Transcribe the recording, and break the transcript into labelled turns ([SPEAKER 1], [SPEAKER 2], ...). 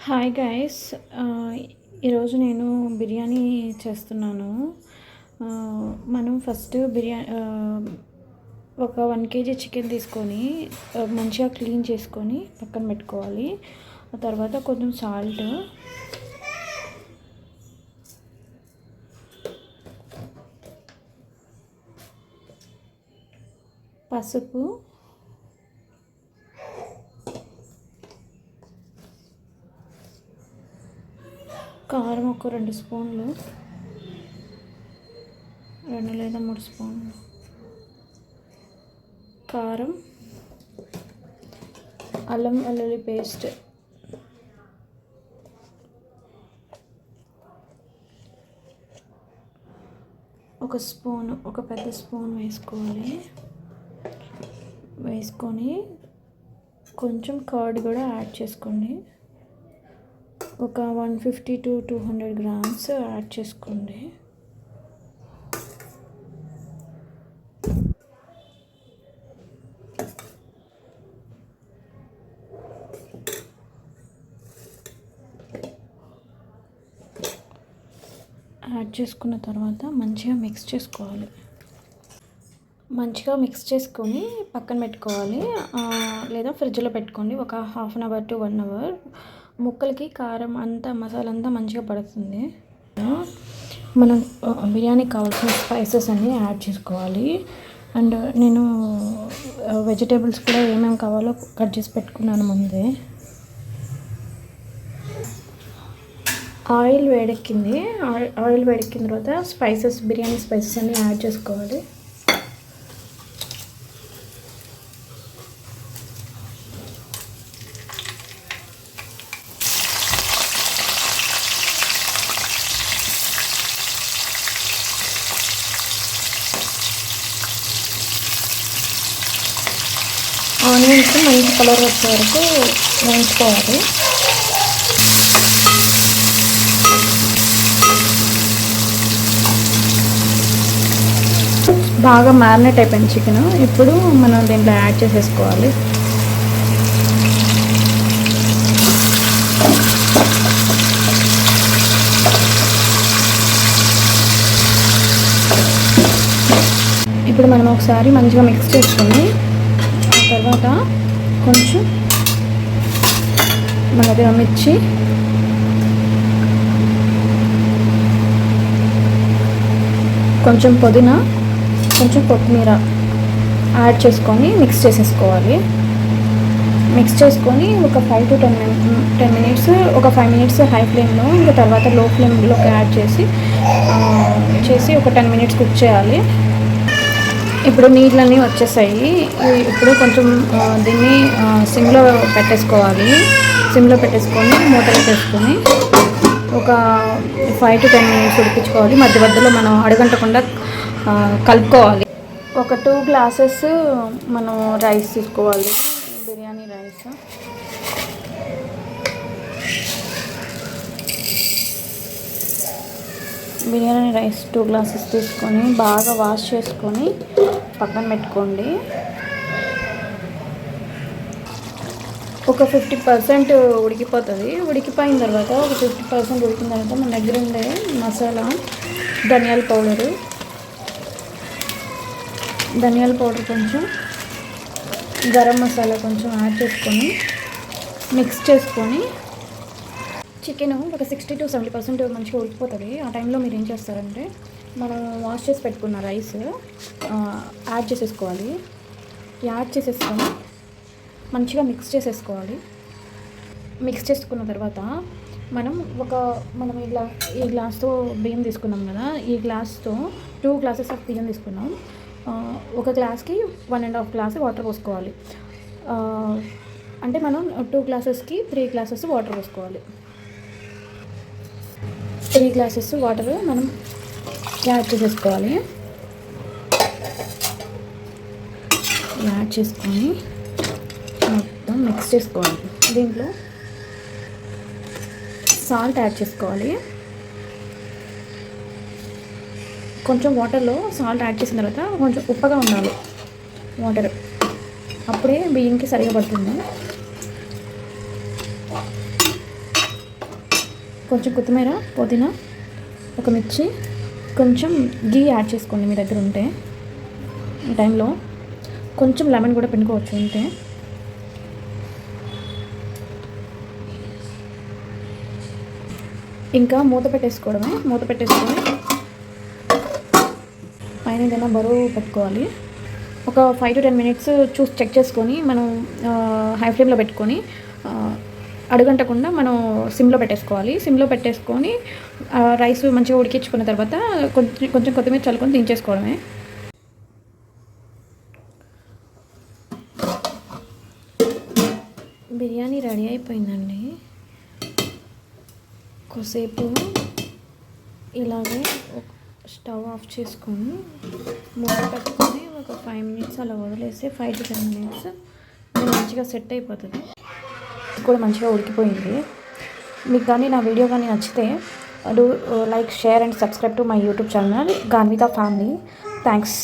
[SPEAKER 1] Hi guys. ఈరోజు నేను బిర్యానీ చేస్తున్నాను. మనం ఫస్ట్ ఒక 1 kg చికెన్ తీసుకొని మంచిగా క్లీన్ చేసుకొని పక్కన పెట్టుకోవాలి. ఆ తర్వాత కొంచెం సాల్ట్, పసుపు, కారం ఒక 2 స్పూన్లు, 2 లేదా 3 స్పూన్లు కారం, అల్లం వెల్లుల్లి పేస్ట్, ఒక పెద్ద స్పూన్ వేసుకొని కొంచెం కర్డ్ కూడా యాడ్ చేసుకోండి. ఒక 150 to 200 grams యాడ్ చేసుకోండి. యాడ్ చేసుకున్న తర్వాత మంచిగా మిక్స్ చేసుకోవాలి. మంచిగా మిక్స్ చేసుకొని పక్కన పెట్టుకోవాలి, లేదా ఫ్రిడ్జ్లో పెట్టుకోండి. ఒక 1/2 hour to 1 hour ముక్కలకి కారం అంతా మసాలా అంతా మంచిగా పడుతుంది. మనం బిర్యానీకి కావాల్సిన స్పైసెస్ అన్నీ యాడ్ చేసుకోవాలి. అండ్ నేను వెజిటేబుల్స్ కూడా ఏమేమి కావాలో కట్ చేసి పెట్టుకున్నాను ముందే. ఆయిల్ వేడెక్కిన తర్వాత బిర్యానీ స్పైసెస్ అన్నీ యాడ్ చేసుకోవాలి. ఆనియన్స్ మంచి కలర్ వచ్చే వరకు వేయించుకోవాలి. బాగా మ్యారినేట్ అయిపోయింది చికెన్. ఇప్పుడు మనం దీంట్లో యాడ్ చేసేసుకోవాలి. ఇప్పుడు మనం ఒకసారి మంచిగా మిక్స్ చేసుకొని తర్వాత కొంచెం మనది మిర్చి, కొంచెం పుదీనా, కొంచెం కొత్తిమీర యాడ్ చేసుకొని మిక్స్ చేసేసుకోవాలి. మిక్స్ చేసుకొని ఒక 5 to 10 minutes, ఒక 5 minutes హై ఫ్లేమ్లో, ఇంకా తర్వాత లో ఫ్లేమ్లోకి యాడ్ చేసి ఒక 10 minutes కుక్ చేయాలి. ఇప్పుడు నీళ్ళన్నీ వచ్చేసాయి. ఇప్పుడు కొంచెం దీన్ని సిమ్లో పెట్టేసుకొని మూత పెట్టేసుకొని ఒక 5 to 10 minutes ఉడికించుకోవాలి. మధ్యలో మనం అడగంటకుండా కలుపుకోవాలి. ఒక 2 glasses మనం రైస్ తీసుకోవాలి, biryani rice. Biryani rice 2 glasses తీసుకొని బాగా వాష్ చేసుకొని పక్కన పెట్టుకోండి. ఒక 50% ఉడికిపోతుంది. ఉడికిపోయిన తర్వాత ఒక 50% ఉడికిన తర్వాత మన దగ్గర ఉండే మసాలా, ధనియాల పౌడర్ కొంచెం, గరం మసాలా కొంచెం యాడ్ చేసుకొని మిక్స్ చేసుకొని చికెన్ ఒక 60 to 70% మంచిగా ఉడికిపోతుంది. ఆ టైంలో మీరు ఏం చేస్తారంటే మనం వాష్ చేసి పెట్టుకున్న రైస్ యాడ్ చేసేసుకొని మంచిగా మిక్స్ చేసేసుకోవాలి. మిక్స్ చేసుకున్న తర్వాత మనం ఈ గ్లాస్తో బియ్యం తీసుకున్నాం కదా, ఈ గ్లాస్తో 2 glasses ఆఫ్ బియ్యం తీసుకున్నాం. ఒక గ్లాస్కి 1.5 glass వాటర్ పోసుకోవాలి. అంటే మనం 2 glasses-కి 3 glasses వాటర్ పోసుకోవాలి. 3 glasses వాటర్ మనం యాడ్ చేసేసుకోవాలి. యాడ్ చేసుకొని మొత్తం మిక్స్ చేసుకోవాలి. దీంట్లో సాల్ట్ యాడ్ చేసుకోవాలి. కొంచెం వాటర్లో సాల్ట్ యాడ్ చేసిన తర్వాత కొంచెం ఉప్పగా ఉండాలి వాటర్, అప్పుడే బియ్యంకి సరిగా పడుతుంది. కొంచెం కొత్తిమీర, పుదీనా, ఒక మిర్చి, కొంచెం గీ యాడ్ చేసుకోండి మీ దగ్గర ఉంటే. ఈ టైంలో కొంచెం లెమన్ కూడా పిండుకోవచ్చు ఉంటే. ఇంకా మూత పెట్టేసుకోవడమే. మూత పెట్టేసుకొని పైన ఏదైనా బరువు పెట్టుకోవాలి. ఒక 5 to 10 minutes చూసి చెక్ చేసుకొని మనం హై ఫ్లేమ్లో పెట్టుకొని అడుగంటకుండా మనం సిమ్లో పెట్టేసుకోవాలి. సిమ్లో పెట్టేసుకొని రైస్ మంచిగా ఉడికించుకున్న తర్వాత కొంచెం కొత్తిమీర చల్లుకొని దించేసుకోవడమే. బిర్యానీ రెడీ అయిపోయిందండి. కొద్దిసేపు ఇలాగే స్టవ్ ఆఫ్ చేసుకొని మూత పెట్టుకొని ఒక 5 minutes అలా వదిలేసి 5 to 10 minutes మంచిగా సెట్ అయిపోతుంది. కూడా మంచిగా ఉడికిపోయింది. మీకు కానీ నా వీడియో కానీ నచ్చితే do like, share and subscribe to my YouTube channel Ganvika family. Thanks.